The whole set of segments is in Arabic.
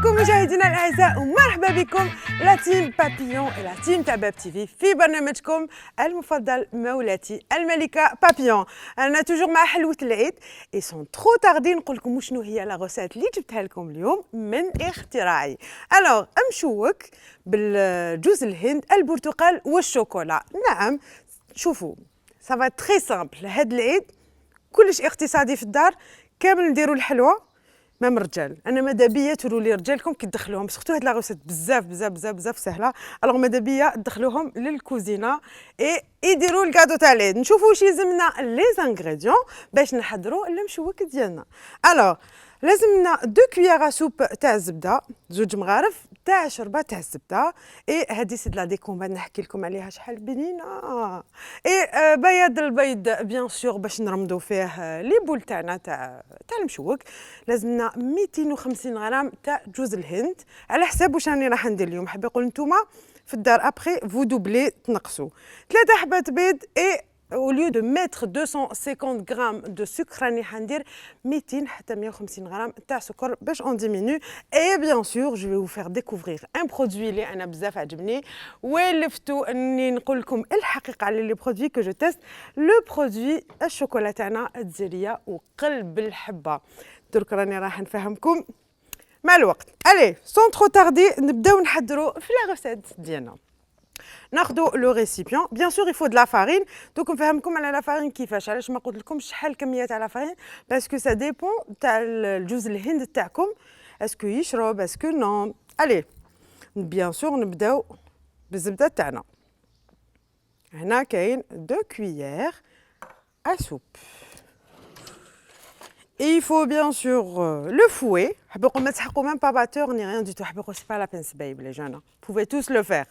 عليكم مشاهدينا الاعزاء ومرحبا بكم لا تيم بابيون لا تيم تاع باب تيفي في برنامجكم المفضل مولاتي الملكه بابيون. انا توجور مع حلوه العيد اي سون ترو تاردي نقول لكم شنو هي لا غوسيت اللي جبتها لكم اليوم من اختراعي. الوغ مشوك بالجوز الهند البرتقال والشوكولا. نعم شوفوا سافا تري سامبل هاد العيد كلش اقتصادي في الدار، كامل نديروا الحلوه مام الرجال. انا ماذا بيا تولوا رجالكم كيدخلوهم سورتو هاد لا غوسيت بزاف بزاف بزاف بزاف سهله. الوغ ماذا بيا تدخلوهم للكوزينه اي يديروا الكادو تاع العيد. نشوفوا واش يلزمنا لي زانغريديون باش نحضروا المشوك ديالنا. الوغ لازمنا 2 كويير سوب تاع الزبده، 2 مغارف تاع شربه تاع الزبده. اي هذه سيد لا ديكومباد نحكي لكم عليها شحال بنينه. اي بياض البيض بيان سور باش نرمدوا فيه لي بول تاعنا تاع المشوك. لازمنا 250 غرام تاع جوز الهند على حساب واش راني راح ندير اليوم. حاب يقول نتوما في الدار ابري فو دوبلي تنقصوا 3 حبات بيض. اي au lieu de mettre 250 grammes de sucre راني حندير 200 حتى 150 غرام تاع سكر باش on diminue. Et bien sûr je vais vous faire découvrir un produit اللي انا بزاف عجبني ولفتو اني نقول لكم الحقيقه على لي برودوي كو جو تيست. لو برودوي الشوكولا تاعنا الجزائريه وقلب الحبه. درك راني راح نفهمكم مع الوقت. الي سون ترو تاردي نبداو نحضروا في لا غوسيت ديالنا. ناخذوا لو ريسيبيون بيان سور يفو د لا فارين. دوك نفهمكم على لا فارين كيفاش. علاش ما قلت لكمش شحال كميه تاع لا فارين؟ باسكو سا ديبون تاع الجوز الهند تاعكم اسكو يشرب اسكو نو. الي بيان سور نبداو بالزبده تاعنا. هنا كاين 2 كويير ا سوب. Et il faut bien sûr le fouet. حاب نقول ما تحقوا même pas batteur ni rien du tout. حاب نقول c'est pas la peine c'est babe les jeunes. Vous pouvez tous le faire.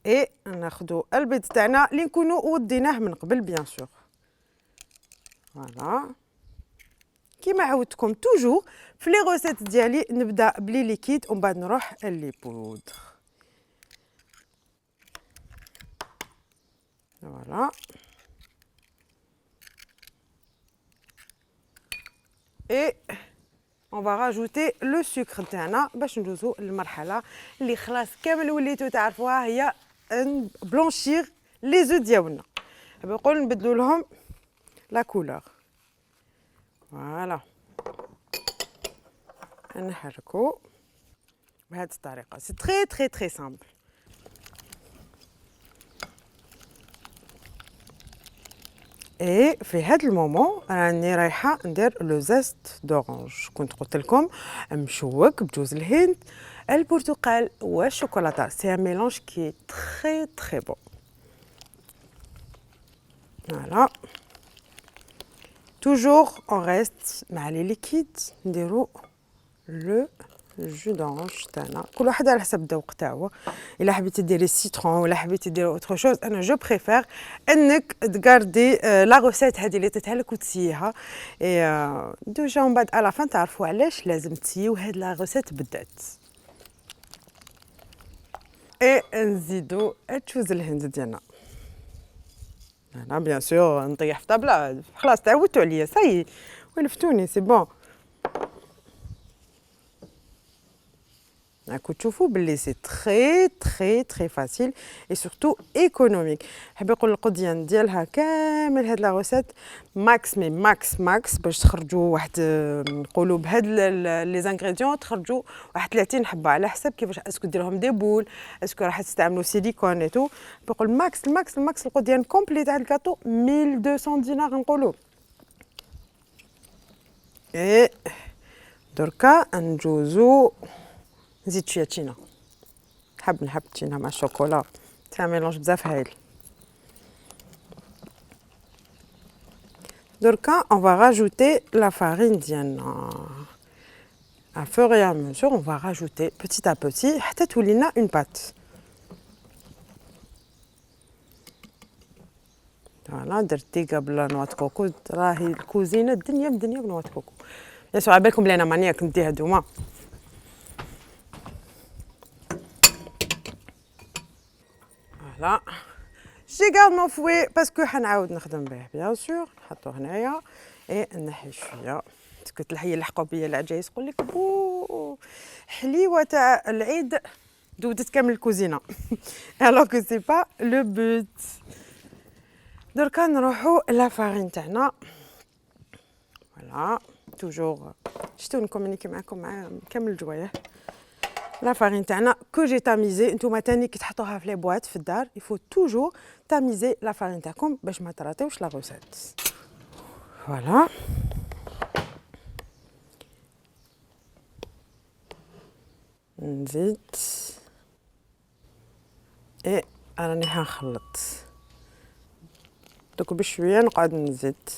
اي ناخذوا البيض تاعنا اللي نكونوا وديناه من قبل بيان سور. فوالا كيما عودتكم توجور في لي غوسيت ديالي نبدا بلي ليكيد ومن بعد نروح لي بودر. فوالا اي on va rajouter le sucre تاعنا باش ندوزو للمرحله اللي خلاص كامل وليتو تعرفوها هي بلونشير لي زو ديالنا. نقول نبدلوا لهم لا كولور. فوالا نحركوا بهذه الطريقه. سي تري تري تري سامبل. اي في هذا المومون راني رايحه ندير لو زيست دورانج. كنت قلت لكم مشوك بجوز الهند البرتقال والشوكولاته. سي ان ميلانج كي تري تري بون. فوالا توجور اون ريست مع لي ليكيد نديرو لو جو دورانج تاعنا. كل واحد على حسب الذوق تاعو. الا حبيتي ديري سيترون ولا حبيتي ديري اوتر شوز انا جو بريفير انك تغاردي لا غوسيت هذه اللي تتهلك وتسييها. اي دوجا من بعد على فان تعرفوا علاش لازم تسيو هاد لا غوسيت بالذات. اي نزيدو الجوز الهند ديالنا. انا بيان سور نطيح في طابله خلاص تعودتوا عليا ساي ولفتوني سي بون. راكم تشوفوا باللي سي تري تري تري فاسيل اي سورتو ايكونوميك. حاب نقول القضيان ديالها كامل هاد لا غوسيت ماكس مي ماكس ماكس باش تخرجوا واحد نقولوا بهاد لي زانغريديون تخرجوا واحد 30 حبه على حسب كيفاش اسكو ديرهم دي بول اسكو راح تستعملوا سيليكون اي تو. نقول ماكس الماكس الماكس القضيان كومبلي تاع الكاطو 1200 دينار نقولوا. اي دركا نجوزو نزيد شويه تشينا. نحب التشينا مع الشوكولا تاع ميلونج بزاف هايل. دركا on va rajouter la farine ديالنا. à fur et à mesure on va rajouter petit à petit حتى تولي لنا une pâte. فوالا درت ديكا بلا نوات كوكو. راهي الكوزينه الدنيا بنوات كوكو. يا سو على بالكم بلي انا مانياك نديها دوما. لا جي غارد مون فوي باسكو حنعاود نخدم به بيان سور. نحطو هنايا اي نحي شويه كنت هي لحقوا بيا العجايز يقول لك بو حليوه تاع العيد دودت كامل الكوزينه الوغ كو سي با لو بوت. دركا نروحوا لا فارين تاعنا فوالا توجور شتو نكومونيكي معكم مع كامل الجوايه. لا فارين تاعنا كو جي تاميزي. نتوما تاني كي تحطوها في لي بواط في الدار يفو توجور تاميزي لا فارين تاعكم باش ما تراطيوش لا غوسيت. فوالا نزيد اي راني هنخلط دوك بشويه نقعد نزيد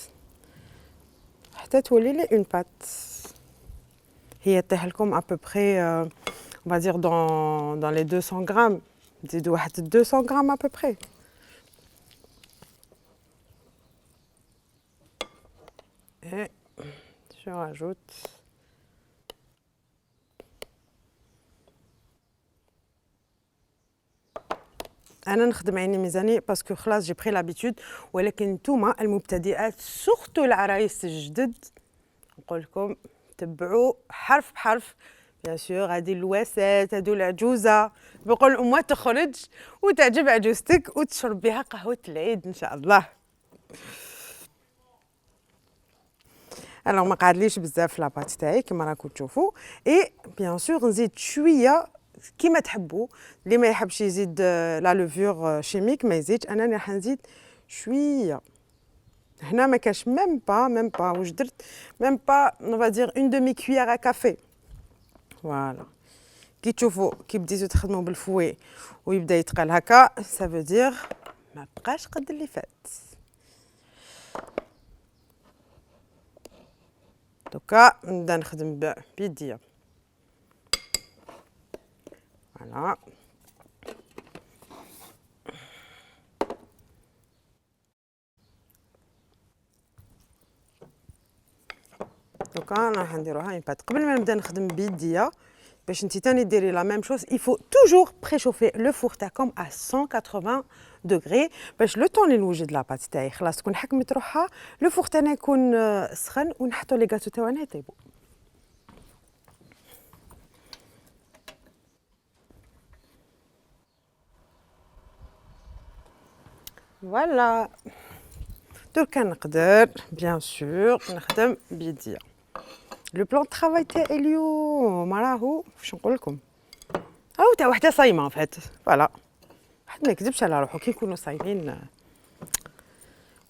حتى تولي لي اون بات. هي طيح لكم ابوبري on va dire dans les 200 grammes. نزيدو واحد 200 grammes ابوبري. et je rajoute انا نخدم عيني ميزاني باسكو خلاص جي بري لابيتود. ولكن نتوما المبتدئات سورتو العرايس الجدد نقول لكم تبعوا حرف بحرف. بيان سور هذه اللواسات هذو العجوزه بقول امها تخرج وتعجب عجوزتك وتشرب بها قهوه العيد ان شاء الله. الوغ ما قعدليش بزاف لاباط تاعي كما راكم تشوفوا. اي بيان سور نزيد شويه كيما تحبوا. اللي ما يحبش يزيد لا لوفور شيميك ما يزيدش. انا راح نزيد شويه. هنا ما كاش ميم با واش درت ميم با on va dire une demi cuillère à café. فوالا كي تشوفوا كي بديتو تخدموا بالفوي ويبدا يتقل هكا ça veut dire ما بقاش قد اللي فات. دوكا نبدا نخدم بيديا. فوالا دوكا راح نديروها اون بات. قبل ما نبدا نخدم بيديا باش انتي تاني ديري لا ميم شوز il faut toujours préchauffer le four تاعكم à 180 دوغري باش لو طون اللي نوجد لاباط تاعي خلاص تكون حكمت روحها. لو فور تاعنا يكون سخن ونحطوا لي غاتو تاعنا يطيبوا. فوالا دركا نقدر بيان سور نخدم بيديا. لو بلان طرافاي تاعي اليوم راهو واش نقول لكم راهو تاع وحده صايمه فات. فوالا واحد ما يكذبش على روحو كي نكونوا صايمين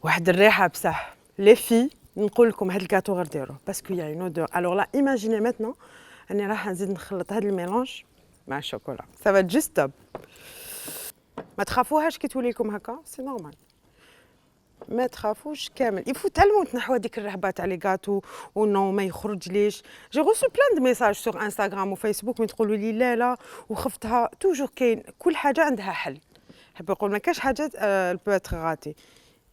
واحد الريحه بصح. لي في نقول لكم هاد الكاطو غير ديروه باسكو يا اون اودور. الوغ لا ايماجيني ماتنون اني راح نزيد نخلط هاد الميلونج مع الشوكولا سافا جوست توب. ما تخافوهاش كي تولي لكم هكا سي نورمال ما تخافوش كامل. يفوت تعلموا تنحوا هذيك الرهبه تاع لي غاتو ونو ما يخرج ليش. جي غوسو بلان دو ميساج سور انستغرام وفيسبوك تقولوا لي لا لا وخفتها. توجور كاين كل حاجه عندها حل. حاب نقول ما كاش حاجه البو اتر غاتي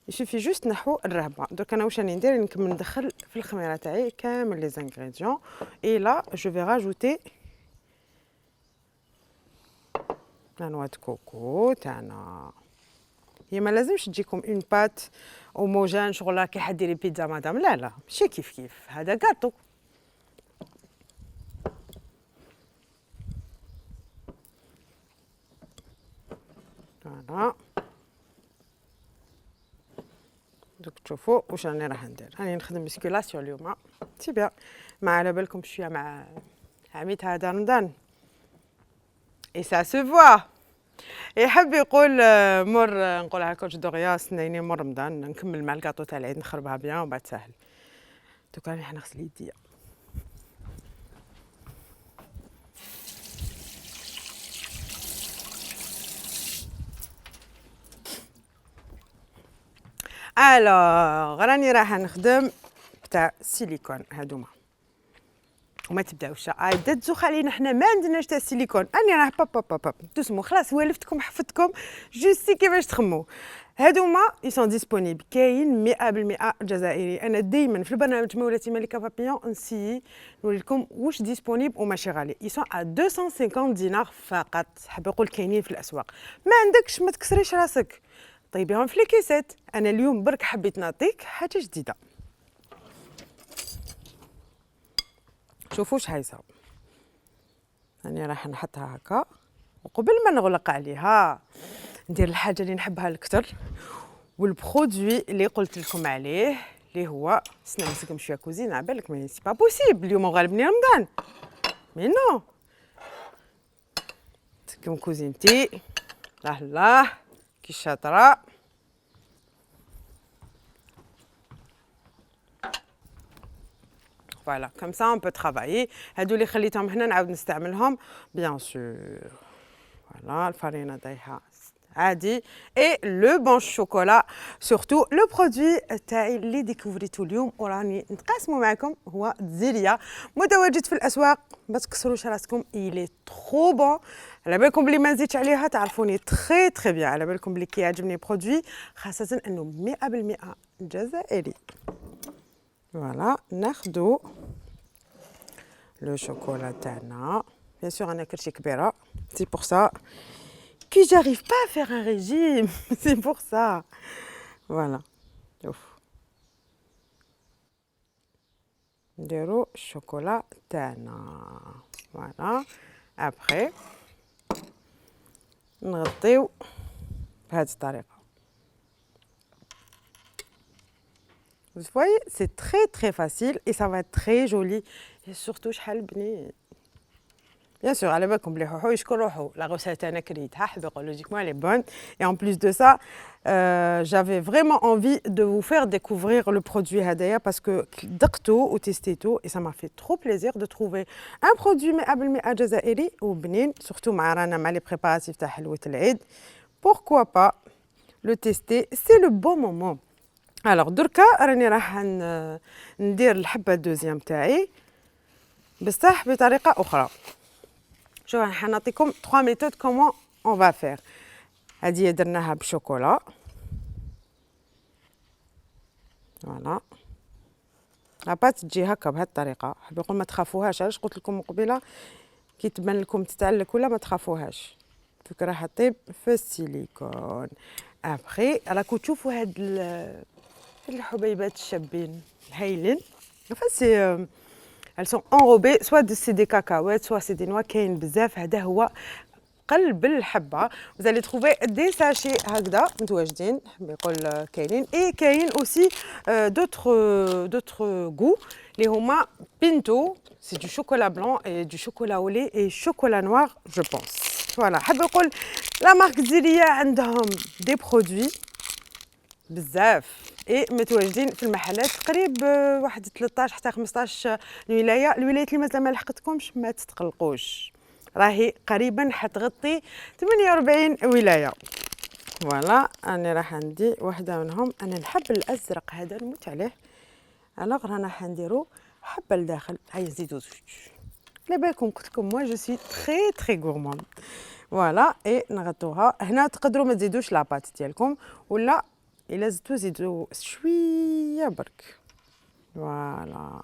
يسوفي جوست نحو الرهبه. دوك انا واش راني ندير نكمل ندخل في الخميره تاعي كامل لي زانغريديون اي لا جو في راجوتي لا نوا دو كوكو تاعنا. هي ما لازمش تجيكم اون بات اوموجين شغل كي حد يدير بيتزا مدام لا لا ماشي كيف كيف هذا كاطو. فوالا دوك تشوفوا واش راني راح ندير. راني نخدم مسكولاسيون اليوم سي بيان. ما على بالكم شويه مع عميت هذا رمضان اي سا سو فوا. يحب يقول مر نقولها كوتش دوريا سنيني مر رمضان نكمل مع الكاطو تاع العيد نخربها بيان ومن بعد ساهل. دوك راني حنغسل يديا. الوغ راني راح نخدم تاع سيليكون هادوما وما تبداوش دزوخ علينا حنا ما عندناش تاع السيليكون. اني راه باب تسمو خلاص والفتكم حفظتكم جوستي كيفاش تخمو. هادوما يسون ديسپونيبل كاين 100% جزائري. انا دائما في البرنامج مولاتي ملكه بابيون نسيي نقول لكم واش ديسپونيبل وماشي غالي. يسون 250 دينار فقط. حاب نقول كاينين في الاسواق. ما عندكش ما تكسريش راسك طيبيهم في الكيسات. انا اليوم برك حبيت نعطيك حاجه جديده. شوفوا واش حيصاوب. راني راح نحطها هكا، وقبل ما نغلق عليها ندير الحاجه اللي نحبها الكثر والبرودوي اللي قلت لكم عليه اللي هو نمسكم شويه كوزين. على بالك مي سي با بوسيبل اليوم غالبني رمضان، مي نو مسكم كوزينتي. الله الله كي شاطره. فوالا كوم سا اون بو ترافايي. هادو اللي خليتهم هنا نعاود نستعملهم بيان سور. فوالا الفرينه دايحه عادي. اي لو بون شوكولا سورتو لو برودوي تاعي اللي ديكوفريتو اليوم وراني نتقاسمو معكم هو زيليا، متواجد في الاسواق. ما تكسروش راسكم، إلي ترو بون. على بالكم بلي ما نزيدش عليها، تعرفوني تري تري بيان. على بالكم بلي كيعجبني برودوي خاصه انه 100% جزائري. فوالا ناخدو لو شوكولا تاعنا. بيان سور انا كرشي كبيره، سي بور سا que j'arrive pas à faire un régime. C'est pour ça. Voilà. Ouf. نديرو الشوكولا تاعنا. Voilà. Après نغطيو بهذه الطريقة. Vous voyez, c'est très très facile et ça va être très joli et surtout شحال بنين. Bien sûr, على بالكم بلي حوحو يشكر روحو. لا غوسيت انا كريتها حبقوا لوجيكمون elle est bonne et en plus de ça j'avais vraiment envie de vous faire découvrir le produit هدايا parce que دقتو وتستيتو et ça m'a fait trop plaisir de trouver un produit 100% جزائري وبنين surtout مع رانا مع لي بريباراتيف تاع حلوة العيد. Pourquoi pas le tester, c'est le bon moment. Alors دركا راني راح ندير الحبة الدوزيام تاعي بصح بطريقة أخرى. شوف حنعطيكم 3 ميثود كومون اون فا فير. هذه درناها بشوكولا. فوالا لاباط تجي هكا بهذه الطريقه. حاب نقول ما تخافوهاش، علاش قلت لكم قبيله كي تبان لكم تتعلك ولا ما تخافوهاش، فكره حطيب في السيليكون. ابخي راكم تشوفوا هاد الحبيبات الشابين الهايلين. سي elles sont enrobées soit c'est des cacahuètes soit c'est des noix. كاين بزاف. هذا هو قلب الحبه. vous allez trouver des sachets هكذا متواجدين يقول كاينين اي كاين aussi d'autres goûts اللي هما بينتو c'est du chocolat blanc et du chocolat au lait et chocolat noir je pense. voilà حاب نقول لا مارك زيليا عندهم دي برودوي بزاف اي متواجدين في المحلات قريب واحد 13 حتى 15 ولايه. الولايات اللي مازال ما لحقتكمش ما تتقلقوش، راهي قريبا حتغطي 48 ولايه. فوالا انا راح ندي واحده منهم. انا نحب الازرق هذا نموت عليه. الوغ رانا حنديرو حبه لداخل. هاي نزيدو زوج. على بالكم قلت لكم موا جو سوي تري تري غورمون. فوالا اي نغطوها. هنا تقدروا ما تزيدوش لاباط ديالكم ولا إلا زدتو زيدو شويه برك. فوالا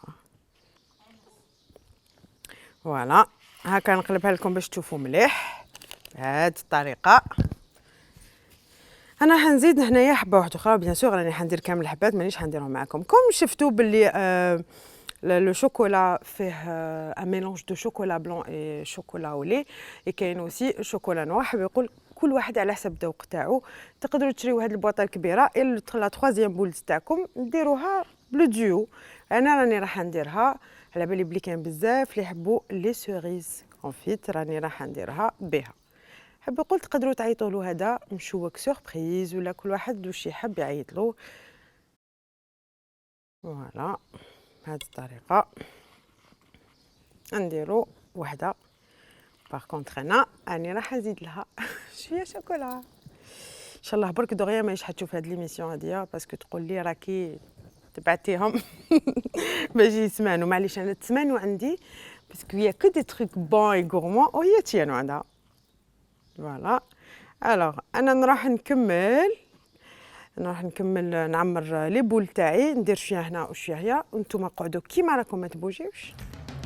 فوالا هاكا نقلبها لكم باش تشوفوا مليح بهذه الطريقه. انا حنزيد هنايا حبه واحده اخرى. بيان سور راني حندير كامل الحبات مانيش حنديرهم معكم. كوم شفتوا باللي لو شوكولا فيه ان ميلونج دو شوكولا بلون اي شوكولا او لي اي كاين اوسي شوكولا نوار. حاب يقول كل واحد على حسب الذوق تاعو. تقدروا تشريو هاد البواطه الكبيره لا تخوازيام بول تاعكم ديروها بلو ديو. انا راني راح نديرها على بالي بلي كاين بزاف اللي يحبوا لي سوريز كونفيت راني راح نديرها بها. حاب نقول تقدروا تعيطوا له هذا مشوك سوربريز ولا كل واحد واش يحب يعيط له. فوالا بهذه الطريقه نديروا وحده. باغ كونطخ انا راني راح نزيد لها شويه شوكولا ان شاء الله. برك دغيا ماهيش حتشوف هاد ليميسيون هاديه باسكو تقول لي راكي تبعتيهم باش يسمعوا. معليش انا تسمعوا عندي باسكو هي كو دي تروك بون اي غورمون وهي تيانو عندها. فوالا الوغ انا نروح نكمل نعمر لي بول تاعي. ندير شويه هنا وشويه هنا وانتم قعدوا كيما راكم ما تبوجيوش.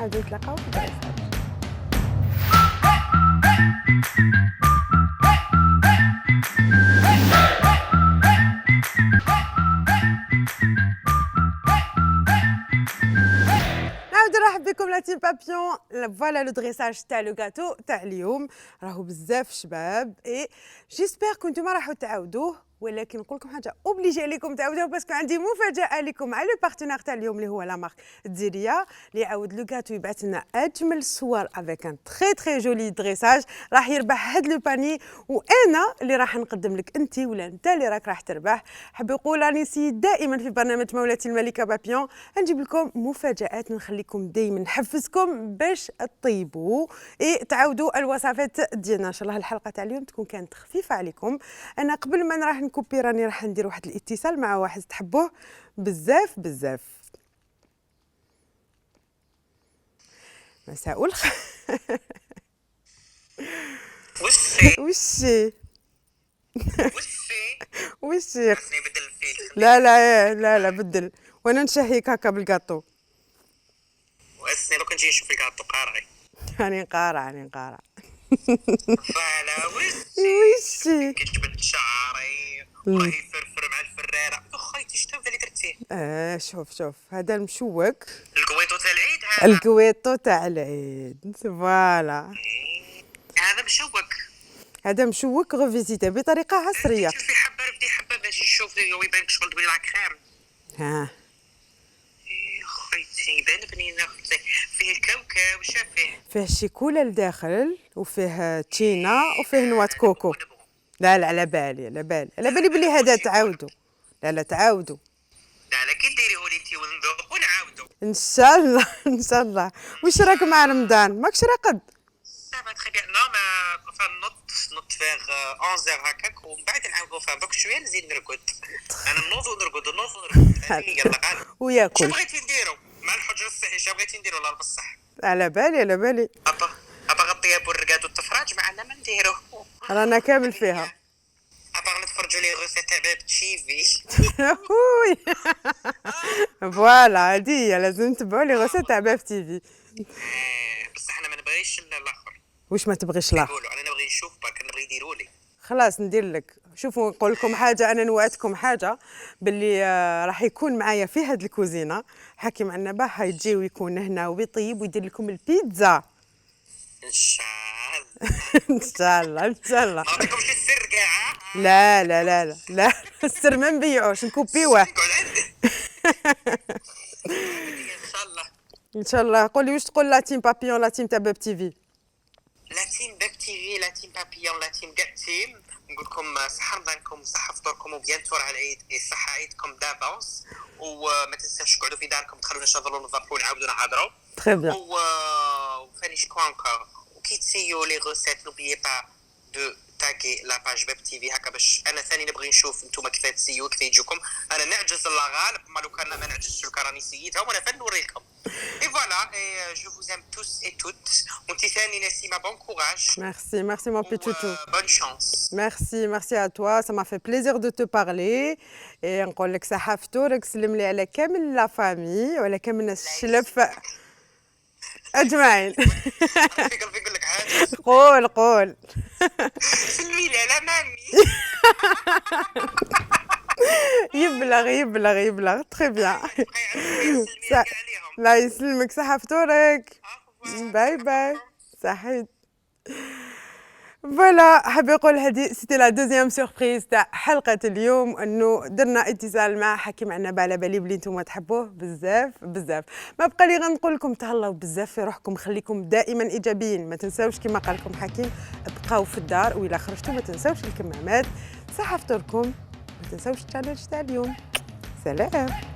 غادي نتلاقاو في الدرس. بكم لا تيم بابيون. فوالا لو دريساج تاع لو غاتو تاع اليوم راهو بزاف شباب اي جيسبر كنتو راحوا تعاودوه، ولكن نقول لكم حاجه اوبليجي عليكم تعاودوه باسكو عندي مفاجاه لكم مع لو بارتنير تاع اليوم اللي هو لا مارك ديريا اللي يعاود لو غاتو يبعث لنا اجمل الصور افيك ان تري تري جولي دريساج. راح يربح هاد لو باني وانا اللي راح نقدم لك انت ولا انت اللي راك راح تربح. حاب نقول راني سيد دائما في برنامج مولاتي الملكه بابيون نجيب لكم مفاجات نخليكم دائما نحفزكم باش تطيبوا تعاودوا الوصفات ديالنا. ان شاء الله الحلقه تاع اليوم تكون كانت خفيفه عليكم. انا قبل ما راح نكوبي راني راح ندير واحد الاتصال مع واحد تحبوه بزاف بزاف. مساء الخير. وشي وشي لا لا لا لا بدل وانا نشهيك هكا بالكاطو. واسني لو كنت نشوف الكاطو قارعي. راني نقارع فوالا وشي كتجبد شعري وراهي يفرفر مع الفراره. اخويتي شنو اللي درتيه؟ شوف هذا المشوك الكويطو تاع العيد. هذا الكويطو تاع العيد فوالا. هذا مشوك. هذا مشوك غوفيزيتي بطريقه عصريه. في حبه بدي حبه باش نشوف ويبان شغل تبغي راك خير. ها اخويتي يبان بنينه اختي. فيه الكاوكاو وش فيه الشيكولا لداخل وفيه تشينا وفيه نوات كوكو. لا على بالي بلي هذا تعاودوا. لا تعاودوا. لا كي ديريه لي انت ونذوق ونعاودوا ان شاء الله. واش راك مع رمضان ماكش راقد؟ صافا تخي نو ما نوض فيغ 11 هكاك ومن بعد نعاودو فيغ دوك شويه نزيد نرقد. انا نوض ونرقد يلا غالي. وياكل شنو بغيتي نديرو مع الحجر الصحي؟ شنو بغيتي نديرو لا بصح؟ على بالي ابا غطيها بالرقاد والتفراج معنا ما نديرو. رانا كامل فيها. ابا نتفرجوا لي غوسيت تاع باب تشيفي. فوالا هادي لازم نتبعوا لي غوسيت تاع باب تيفي. بصح انا ما نبغيش الاخر. واش ما تبغيش لا؟ نقولوا انا نبغي نشوف برك نبغي يديروا لي. خلاص ندير لك. شوفوا نقول لكم حاجه، انا نوعدكم حاجه باللي راح يكون معايا في هاد الكوزينه حكيم عنا باه يجي ويكون هنا ويطيب ويدير لكم البيتزا. ان شاء الله ان شاء الله ما عطيكمش السر كاع. لا السر ما نبيعوش نكوبيوه. ان شاء الله. قولي واش تقول لا تيم بابيون لا تيم تاع باب تيفي؟ لا تيم باب تيفي لا تيم بابيون لا تيم كاع تيم. نقول لكم صحه رمضانكم صحه فطوركم وبيانتور على العيد صحه عيدكم دافونس. وما تنساوش تقعدوا في داركم تخلونا نشغلوا نضربوا ونعاودوا نهضروا. تري بيان. وفاني شكون انكور وكي تسيو لي غوسيت نوبليي با دو تاغي لا باج باب تيفي هكا باش انا ثاني نبغي نشوف نتوما كيف تسيو كيف يجوكم. انا نعجز الله غالب ما لو كان ما نعجزش لو كان راني سيتها وانا فن نوري لكم. اي فوالا اي جو فوز ام توس اي توت. وانت ثاني نسيمه بون كوراج. Merci mon petit chouchou. Bonne chance. Merci à toi, ça m'a fait plaisir de te parler. Et نقول لك صحة فطورك، سلم لي على كامل لا فامي وعلى كامل الناس الشلف أجمعين. في قلبي نقول لك حاجة. قول. سلمي لي على مامي. يبلغ تري بيان. لا يسلمك صحة فطورك. باي صحيت. فوالا حاب نقول هذه سيتي لا دوزيام سوربريز تاع حلقه اليوم، انه درنا اتصال مع حكيم عنا على بالي بلي نتوما تحبوه بزاف. ما بقى لي غير نقول لكم تهلاو بزاف في روحكم، خليكم دائما ايجابيين، ما تنساوش كما قال لكم حكيم بقاو في الدار واذا خرجتوا ما تنساوش الكمامات. صحه فطوركم، ما تنساوش التشالنج تاع اليوم. سلام.